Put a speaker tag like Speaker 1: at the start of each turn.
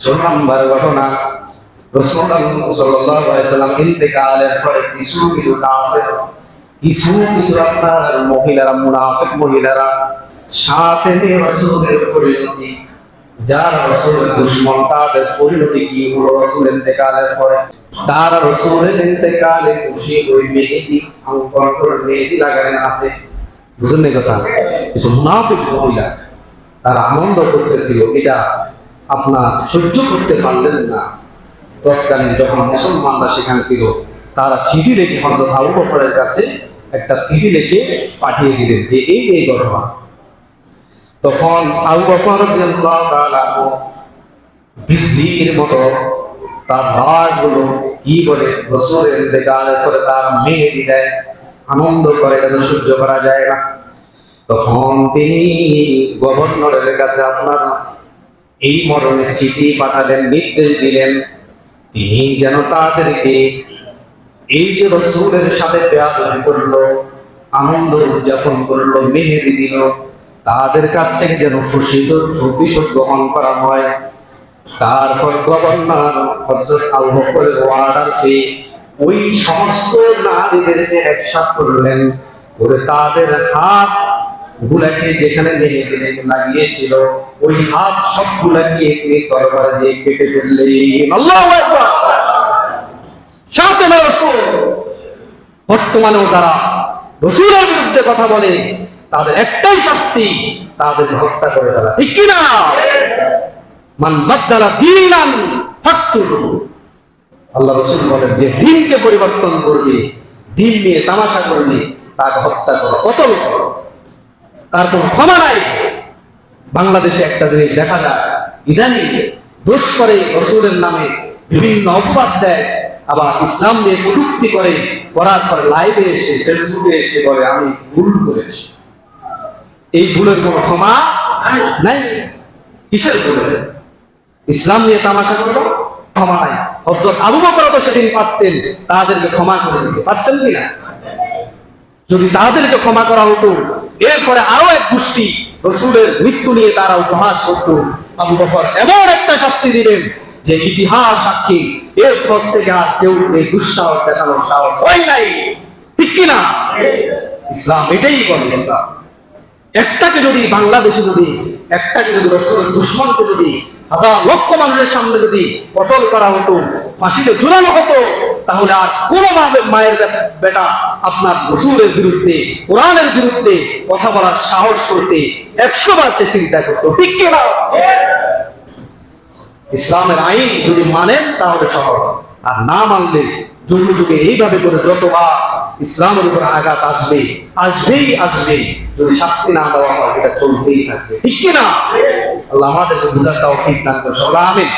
Speaker 1: 16 নম্বর ঘটনা, রাসূলুল্লাহ সাল্লাল্লাহু আলাইহি ওয়াসাল্লাম ইন্তেকালের পরে কিছু কাফের, কিছু আপনার মহিলারা, মুনাফিক মহিলারা সাথে নিয়ে রাসূলের পরিণতি, যারা রাসূলের দুশমন, তাদের পরিণতি কি হলো রাসূলের ইন্তেকালের পরে? তারা রাসূলের ইন্তেকালে খুশি হয়ে মেহেদি অঙ্কন করে মেহেদি লাগালেন হাতে। বুঝলেন এই কথা? কিছু মুনাফিক মহিলা তারা আনন্দ করতেছিল, এটা আপনার সহ্য করতে পারলেন না। তৎকালীন যখন মুসলমানরা সেখানে ছিল, তারা চিঠি লিখে হযরত আবু বকরের কাছে একটা চিঠি লিখে পাঠিয়ে দিলেন যে এই ঘটনা। তখন আবু বকর রাদিয়াল্লাহু তাআলা বিজলির মতো তার রাগগুলো কি বলে রাসূলের ইন্তেকালের পরে তার মেহেদি দেয়, আনন্দ করে, এটা সহ্য করা যায় না। তখন তিনি গভর্নরের কাছে আপনার এই মরণের চিঠি পাঠালেন, নির্দেশ দিলেন তিনি যেন তাদেরকে এই যে রাসূলের সাথে বেয়াদবি করলো, আনন্দ উদযাপন করলো, মেহেদি দিল, তাদের কাছ থেকে যেন প্রতিশোধ গ্রহণ করা হয়। তারপর গভর্নর হযরত আবু বকরের অর্ডার পেয়ে ওই সমস্ত নারীদেরকে একসাথ করলেন, করে তাদের হাত গুলাকে যেখানে মেহেদি লাগিয়েছিল ওই হাত সবগুলাকে তিনি তরবারি দিয়ে কেটে ফেললেন। আল্লাহু আকবার। সাথে রাসূল বর্তমানেও যারা রাসূলের বিরুদ্ধে কথা বলে তাদের একটাই শাস্তি, তাদের হত্যা করে ফেলা, ঠিক কি না? মান বাদদালা দীনান ফাকতুলু। আল্লাহ রাসূল বলেন যে দ্বীনকে পরিবর্তন করবে, দ্বীন নিয়ে তামাশা করবে, তাকে হত্যা করো, কতল করো, তার কোনো ক্ষমা নাই। বাংলাদেশে একটা জিনিস দেখা যায়, ইদানিং দোষ করে রাসূলের নামে বিভিন্ন অপবাদ দেয়, আবার ইসলাম নিয়ে কটূক্তি করে, করার পরে লাইভে এসে ফেসবুকে এসে বলে আমি ভুল করেছি। এই ভুলের কোনো ক্ষমা নাই। কিসের ভুল? ইসলাম নিয়ে তামাশা করলো, ক্ষমা নাই। হযরত আবু বকর তো সেদিন পারতেন তাদেরকে ক্ষমা করে দিতে, পারতেন কিনা? যদি তাদেরকে ক্ষমা করা হতো, এরপরে আরো এক গোষ্ঠী রাসূলের মৃত্যু নিয়ে তারা উপহাস করত, আবু বকর এমন একটা শাস্তি দিলেন যে ইতিহাস সাক্ষী এরপর থেকে আর কেউ এই দুঃসাহস দেখানোর সাহস হয় নাই, ঠিক কিনা? ইসলাম এটাই বলে। ইসলাম একটাকে যদি বাংলাদেশে যদি রাসূলের দুশমনকে যদি হাজার লক্ষ মানুষের সামনে যদি কতল করা হতো, ফাঁসিতে ঝুলানো হতো, তাহলে আর কোনোভাবে মায়ের বেটা আপনার রাসূলের বিরুদ্ধে, কোরআনের বিরুদ্ধে কথা বলার সাহস করতে 100 বার সে চিন্তা করতো, ঠিক কিনা? ইসলামের আইন যদি মানেন তাহলে সহজ, আর না মানলে যুগে যুগে এইভাবে করে যতবার ইসলামের উপর আঘাত আসবেই, যদি শাস্তি না দেওয়া হয় এটা চলতেই থাকবে, ঠিক কিনা? আল্লাহ আমাদেরকে বুঝার তৌফিক দান করুন। আমিন।